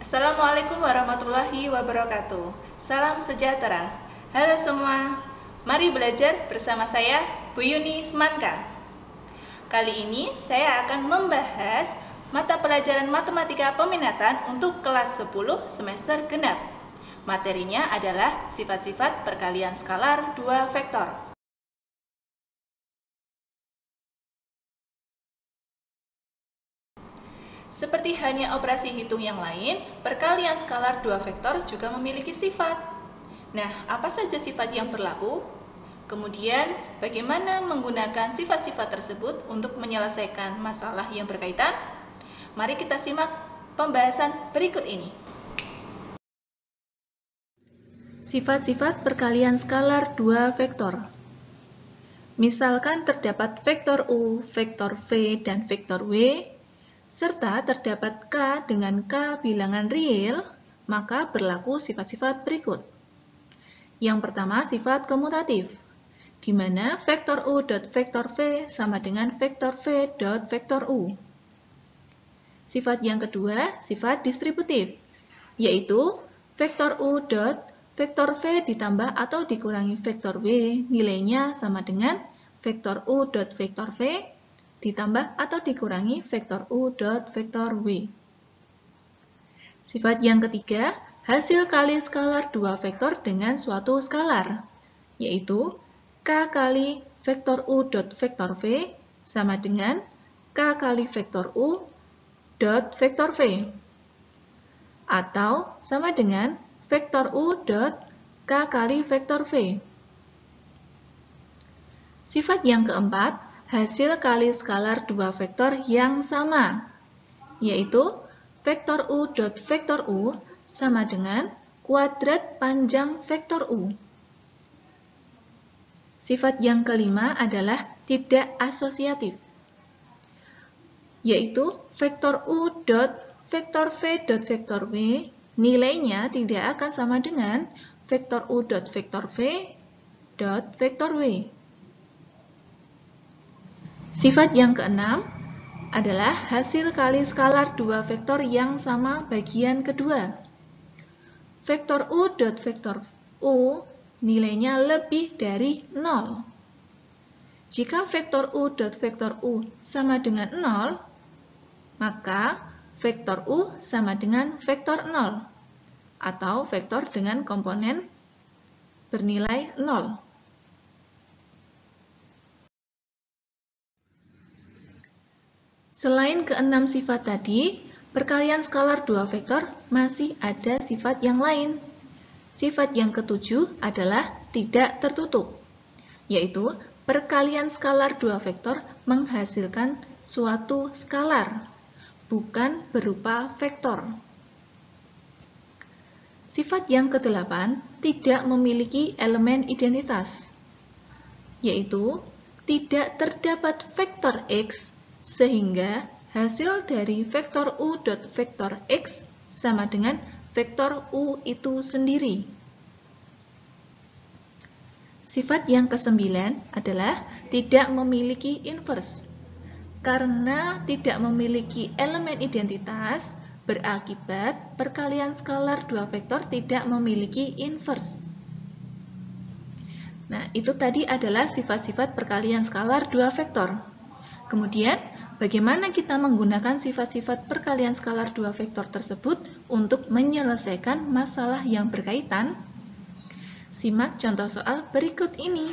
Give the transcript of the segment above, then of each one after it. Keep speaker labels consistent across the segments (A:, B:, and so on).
A: Assalamualaikum warahmatullahi wabarakatuh. Salam sejahtera. Halo semua, mari belajar bersama saya, Bu Yuni Semanka. Kali ini saya akan membahas mata pelajaran matematika peminatan untuk kelas 10 semester genap. Materinya adalah sifat-sifat perkalian skalar 2 vektor. Seperti halnya operasi hitung yang lain, perkalian skalar 2 vektor juga memiliki sifat. Nah, apa saja sifat yang berlaku? Kemudian, bagaimana menggunakan sifat-sifat tersebut untuk menyelesaikan masalah yang berkaitan? Mari kita simak pembahasan berikut ini. Sifat-sifat perkalian skalar 2 vektor. Misalkan terdapat vektor U, vektor V, dan vektor W, serta terdapat K dengan K bilangan real, maka berlaku sifat-sifat berikut. Yang pertama, sifat komutatif, di mana vektor U dot vektor V sama dengan vektor V dot vektor U. Sifat yang kedua, sifat distributif, yaitu vektor U dot vektor V ditambah atau dikurangi vektor W, nilainya sama dengan vektor U dot vektor V ditambah atau dikurangi vektor U dot vektor W. Sifat yang ketiga, hasil kali skalar 2 vektor dengan suatu skalar, yaitu K kali vektor U dot vektor V sama dengan K kali vektor U dot vektor V, atau sama dengan vektor U dot K kali vektor V. Sifat yang keempat, hasil kali skalar 2 vektor yang sama, yaitu vektor U dot vektor U sama dengan kuadrat panjang vektor U. Sifat yang kelima adalah tidak asosiatif, yaitu vektor U dot vektor V dot vektor W nilainya tidak akan sama dengan vektor U dot vektor V dot vektor W. Sifat yang keenam adalah hasil kali skalar 2 vektor yang sama bagian kedua. Vektor U dot vektor U nilainya lebih dari 0. Jika vektor U dot vektor U sama dengan 0, maka vektor U sama dengan vektor 0, atau vektor dengan komponen bernilai 0. Selain keenam sifat tadi, perkalian skalar 2 vektor masih ada sifat yang lain. Sifat yang ketujuh adalah tidak tertutup, yaitu perkalian skalar 2 vektor menghasilkan suatu skalar, bukan berupa vektor. Sifat yang kedelapan tidak memiliki elemen identitas, yaitu tidak terdapat vektor X, sehingga hasil dari vektor U dot vektor X sama dengan vektor U itu sendiri. Sifat yang kesembilan adalah tidak memiliki inverse. Karena tidak memiliki elemen identitas, berakibat perkalian skalar 2 vektor tidak memiliki inverse. Nah, itu tadi adalah sifat-sifat perkalian skalar 2 vektor. Kemudian, bagaimana kita menggunakan sifat-sifat perkalian skalar 2 vektor tersebut untuk menyelesaikan masalah yang berkaitan? Simak contoh soal berikut ini.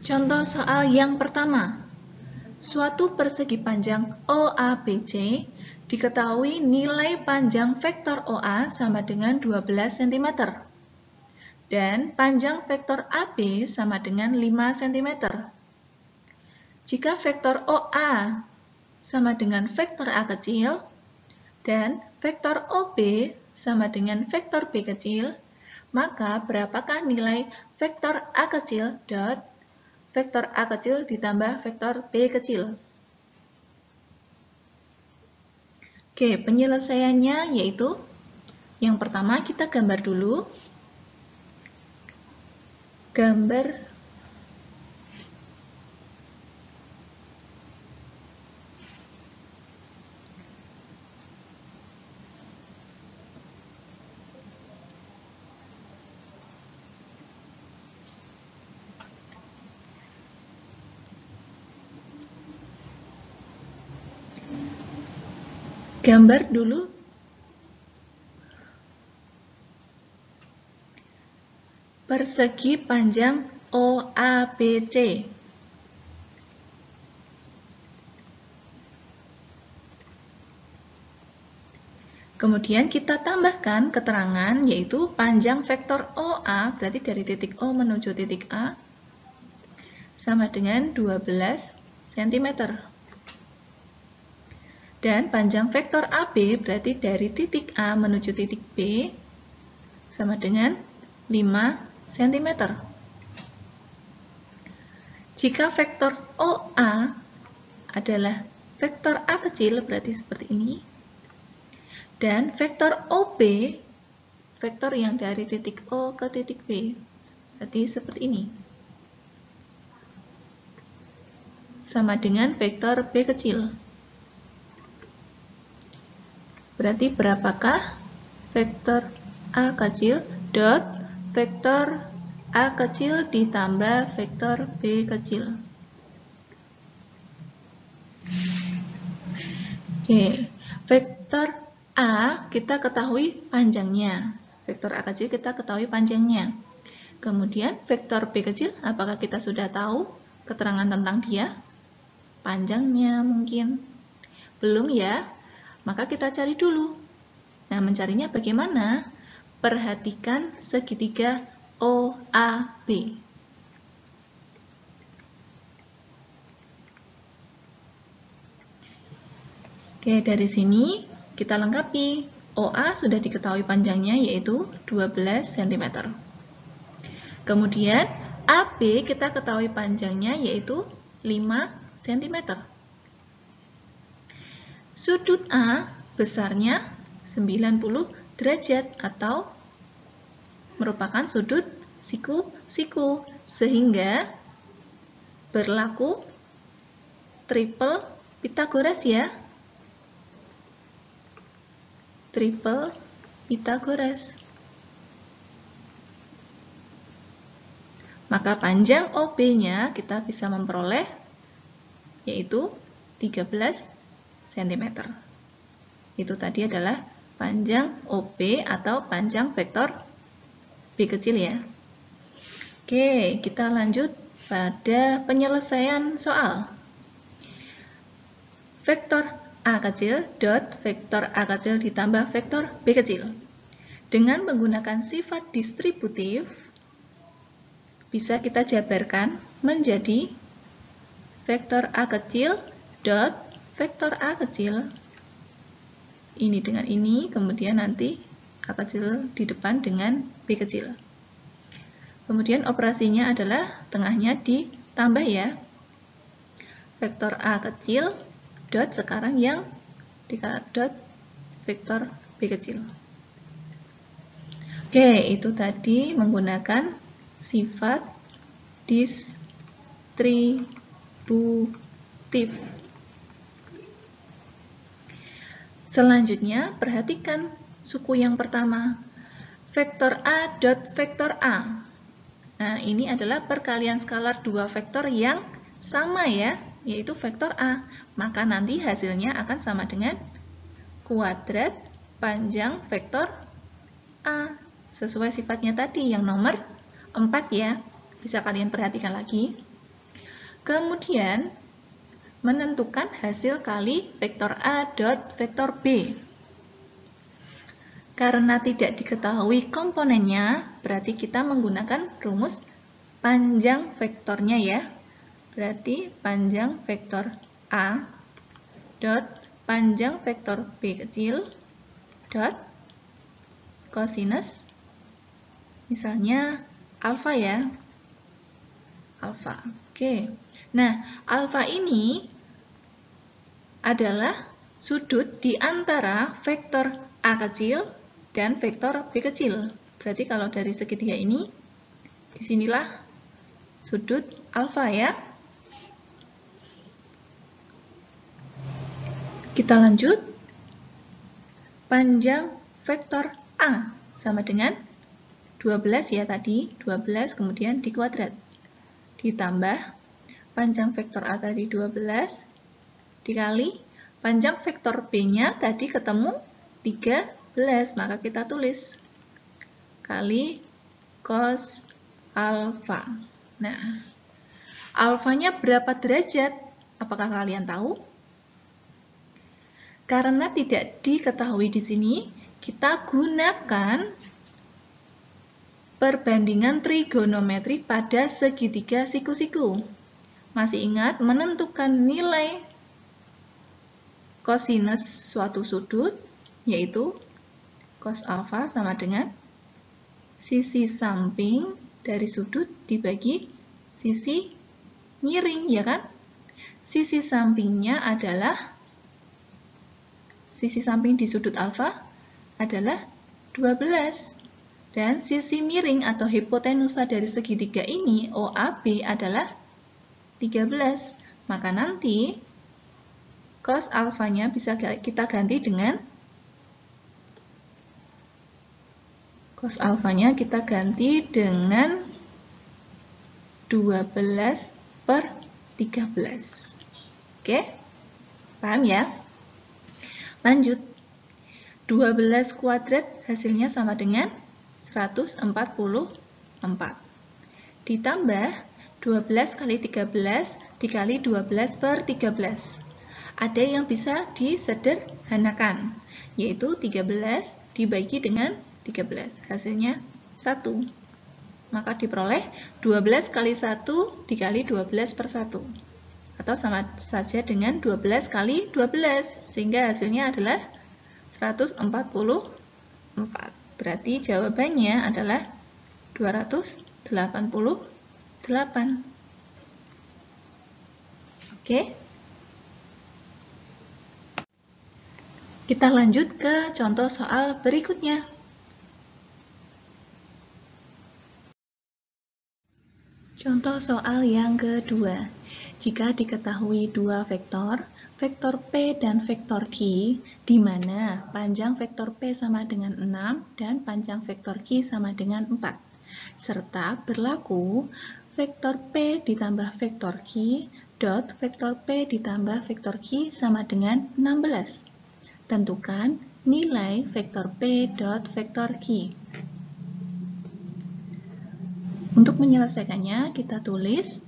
A: Contoh soal yang pertama. Suatu persegi panjang OABC diketahui nilai panjang vektor OA sama dengan 12 cm dan panjang vektor AB sama dengan 5 cm. Jika vektor OA sama dengan vektor A kecil dan vektor OB sama dengan vektor B kecil, maka berapakah nilai vektor A kecil dot vektor A kecil ditambah vektor B kecil? Oke, penyelesaiannya yaitu yang pertama kita gambar dulu. Gambar Gambar dulu. Persegi panjang OABC. Kemudian kita tambahkan keterangan yaitu panjang vektor OA, berarti dari titik O menuju titik A, sama dengan 12 cm. Dan panjang vektor AB, berarti dari titik A menuju titik B, sama dengan 5 cm. Jika vektor OA adalah vektor A kecil, berarti seperti ini. Dan vektor OB, vektor yang dari titik O ke titik B, berarti seperti ini. Sama dengan vektor B kecil. Berarti berapakah vektor A kecil dot vektor A kecil ditambah vektor B kecil. Oke, vektor A kita ketahui panjangnya. Vektor A kecil kita ketahui panjangnya. Kemudian vektor B kecil, apakah kita sudah tahu keterangan tentang dia? Panjangnya mungkin. Belum ya? Maka kita cari dulu. Nah, mencarinya bagaimana? Perhatikan segitiga OAB. Oke, dari sini kita lengkapi. OA sudah diketahui panjangnya yaitu 12 cm. Kemudian AB kita ketahui panjangnya yaitu 5 cm. Sudut A besarnya 90 derajat atau merupakan sudut siku-siku, sehingga berlaku triple Pythagoras ya. Triple Pythagoras. Maka panjang OB-nya kita bisa memperoleh yaitu 13 cm. Itu tadi adalah panjang OB atau panjang vektor B kecil ya. Oke, kita lanjut pada penyelesaian soal. Vektor A kecil dot vektor A kecil ditambah vektor B kecil. Dengan menggunakan sifat distributif, bisa kita jabarkan menjadi vektor A kecil dot vektor A kecil. Ini dengan ini, kemudian nanti A kecil di depan dengan B kecil. Kemudian operasinya adalah tengahnya ditambah ya. Vektor A kecil dot sekarang yang dot vektor B kecil. Oke, itu tadi menggunakan sifat distributif. Selanjutnya, perhatikan suku yang pertama. Vektor A dot vektor A. Nah, ini adalah perkalian skalar dua vektor yang sama ya, yaitu vektor A. Maka nanti hasilnya akan sama dengan kuadrat panjang vektor A. Sesuai sifatnya tadi yang nomor 4 ya. Bisa kalian perhatikan lagi. Kemudian, menentukan hasil kali vektor A dot vektor B. Karena tidak diketahui komponennya, berarti kita menggunakan rumus panjang vektornya ya. Berarti panjang vektor A dot panjang vektor B kecil dot kosinus, misalnya alfa ya. Alfa. Oke. Nah, alfa ini adalah sudut di antara vektor A kecil dan vektor B kecil. Berarti kalau dari segitiga ini, disinilah sudut alfa ya. Kita lanjut. Panjang vektor A sama dengan 12 ya tadi, 12 kemudian dikuadrat. Ditambah panjang vektor A tadi 12 dikali Panjang vektor P-nya tadi ketemu 13, maka kita tulis kali cos alfa. Nah, alfanya berapa derajat? Apakah kalian tahu? Karena tidak diketahui di sini, kita gunakan perbandingan trigonometri pada segitiga siku-siku. Masih ingat menentukan nilai kosinus suatu sudut, yaitu cos alfa sama dengan sisi samping dari sudut dibagi sisi miring, ya kan? Sisi sampingnya adalah, sisi samping di sudut alfa adalah 12. Dan sisi miring atau hipotenusa dari segitiga ini, OAB, adalah 13. Maka nanti cos alfanya bisa kita ganti dengan 12/13. Oke? Paham ya? Lanjut. 12 kuadrat hasilnya sama dengan 144. Ditambah 12 kali 13 dikali 12/13. Ada yang bisa disederhanakan, yaitu 13 dibagi dengan 13. Hasilnya 1. Maka diperoleh 12 kali 1 dikali 12/1. Atau sama saja dengan 12 kali 12. Sehingga hasilnya adalah 144. Berarti jawabannya adalah 288. Oke. Kita lanjut ke contoh soal berikutnya. Contoh soal yang kedua. Jika diketahui dua vektor, vektor P dan vektor Q, di mana panjang vektor P sama dengan 6 dan panjang vektor Q sama dengan 4, serta berlaku vektor P ditambah vektor Q dot vektor P ditambah vektor Q sama dengan 16. Tentukan nilai vektor P dot vektor Q. Untuk menyelesaikannya, kita tulis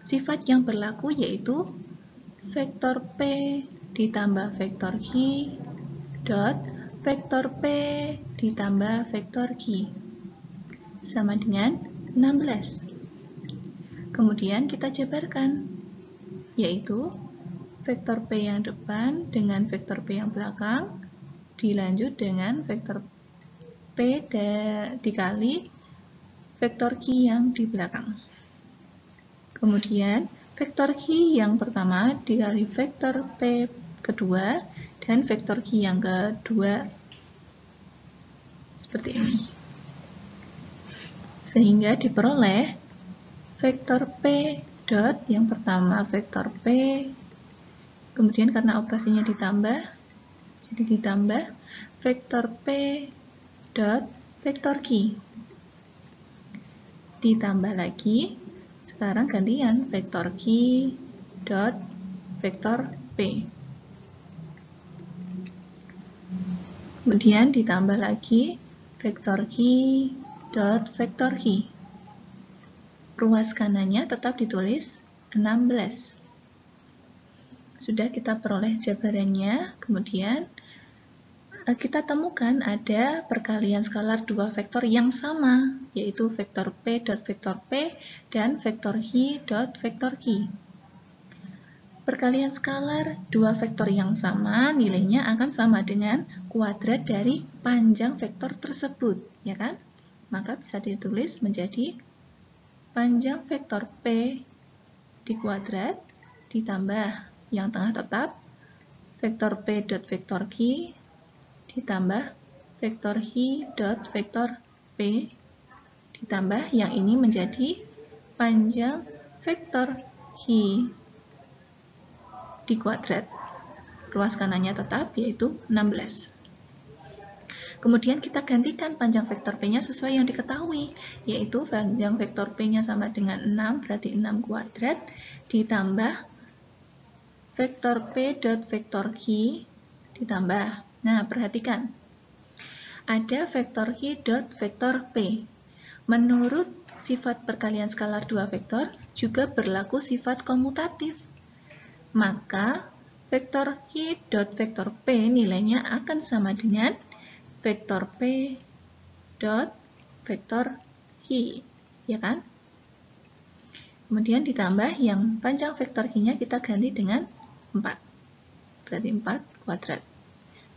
A: sifat yang berlaku, yaitu vektor P ditambah vektor Q dot vektor P ditambah vektor Q sama dengan 16. Kemudian kita jabarkan, yaitu vektor P yang depan dengan vektor P yang belakang dilanjut dengan vektor P dikali vektor Q yang di belakang. Kemudian vektor Q yang pertama dikali vektor P kedua dan vektor Q yang kedua seperti ini. Sehingga diperoleh vektor P dot yang pertama vektor P, kemudian karena operasinya ditambah, jadi ditambah vektor P dot vektor Q. Ditambah lagi, sekarang gantian vektor Q dot vektor P. Kemudian ditambah lagi vektor Q dot vektor Q. Ruas kanannya tetap ditulis 16. Sudah kita peroleh jabarannya, kemudian kita temukan ada perkalian skalar dua vektor yang sama, yaitu vektor P dot vektor P dan vektor Q dot vektor Q. Perkalian skalar dua vektor yang sama nilainya akan sama dengan kuadrat dari panjang vektor tersebut, ya kan? Maka bisa ditulis menjadi panjang vektor P dikuadrat ditambah yang tengah tetap vektor P dot vektor Q ditambah vektor Q dot vektor P ditambah yang ini menjadi panjang vektor Q dikuadrat. Ruas kanannya tetap, yaitu 16. Kemudian kita gantikan panjang vektor P-nya sesuai yang diketahui, yaitu panjang vektor P-nya sama dengan 6, berarti 6 kuadrat, ditambah vektor P dot vektor Q ditambah. Nah, perhatikan. Ada vektor Q dot vektor P. Menurut sifat perkalian skalar dua vektor, juga berlaku sifat komutatif. Maka, vektor Q dot vektor P nilainya akan sama dengan vektor P dot vektor Q, ya kan? Kemudian ditambah yang panjang vektor Q-nya kita ganti dengan 4. Berarti 4 kuadrat.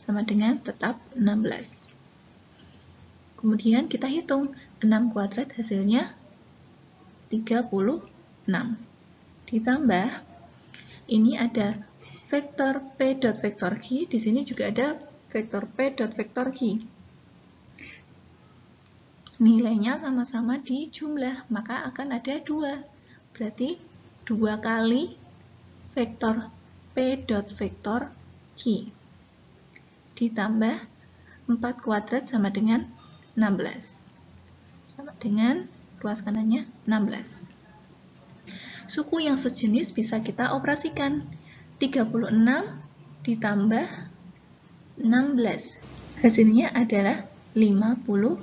A: Sama dengan tetap 16. Kemudian kita hitung 6 kuadrat hasilnya 36. Ditambah ini ada vektor P dot vektor Q, di sini juga ada vektor P dot vektor Q. Nilainya sama-sama dijumlah, maka akan ada 2. Berarti 2 kali vektor P dot vektor Q. Ditambah 4 kuadrat sama dengan 16. Sama dengan ruas kanannya 16. Suku yang sejenis bisa kita operasikan. 36 ditambah 16. Hasilnya adalah 52.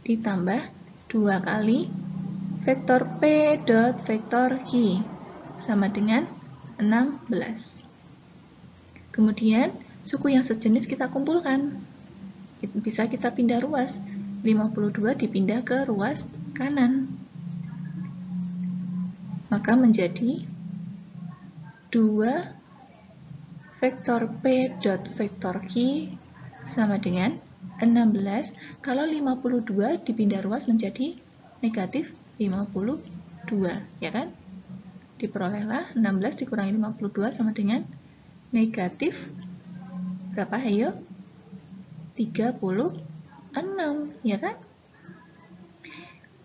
A: Ditambah 2 kali vektor P dot vektor Q sama dengan 16. Kemudian suku yang sejenis kita kumpulkan. Bisa kita pindah ruas. 52 dipindah ke ruas kanan. Maka menjadi 2 vektor P dot vektor Q sama dengan 16. Kalau 52 dipindah ruas menjadi negatif 52, ya kan? Diperolehlah 16 dikurangi 52 sama dengan negatif berapa, ayo? 36, ya kan?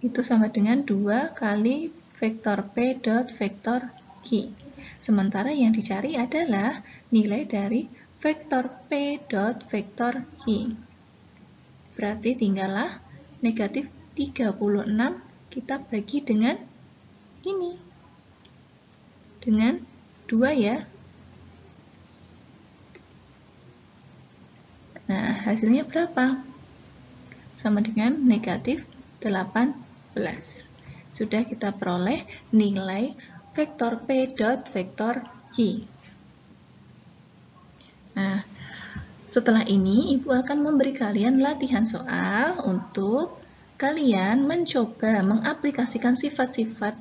A: Itu sama dengan 2 kali vektor P dot vektor Q. Sementara yang dicari adalah nilai dari vektor P dot vektor Q. Berarti tinggallah negatif 36 kita bagi dengan ini. Dengan 2, ya. Nah, hasilnya berapa? Sama dengan negatif 18. Sudah kita peroleh nilai vektor P dot vektor Q. Nah, setelah ini Ibu akan memberi kalian latihan soal untuk kalian mencoba mengaplikasikan sifat-sifat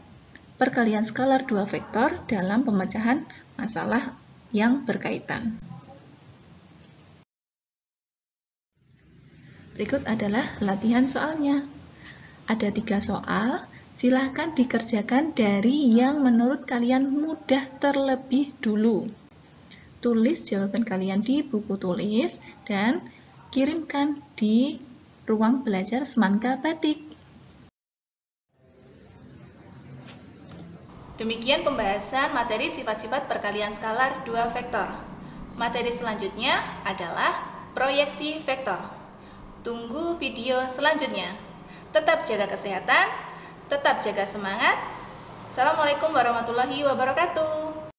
A: perkalian skalar dua vektor dalam pemecahan masalah yang berkaitan. Berikut adalah latihan soalnya. Ada 3 soal, silahkan dikerjakan dari yang menurut kalian mudah terlebih dulu. Tulis jawaban kalian di buku tulis dan kirimkan di ruang belajar Semanka Batik. Demikian pembahasan materi sifat-sifat perkalian skalar dua vektor. Materi selanjutnya adalah proyeksi vektor. Tunggu video selanjutnya. Tetap jaga kesehatan, tetap jaga semangat. Assalamualaikum warahmatullahi wabarakatuh.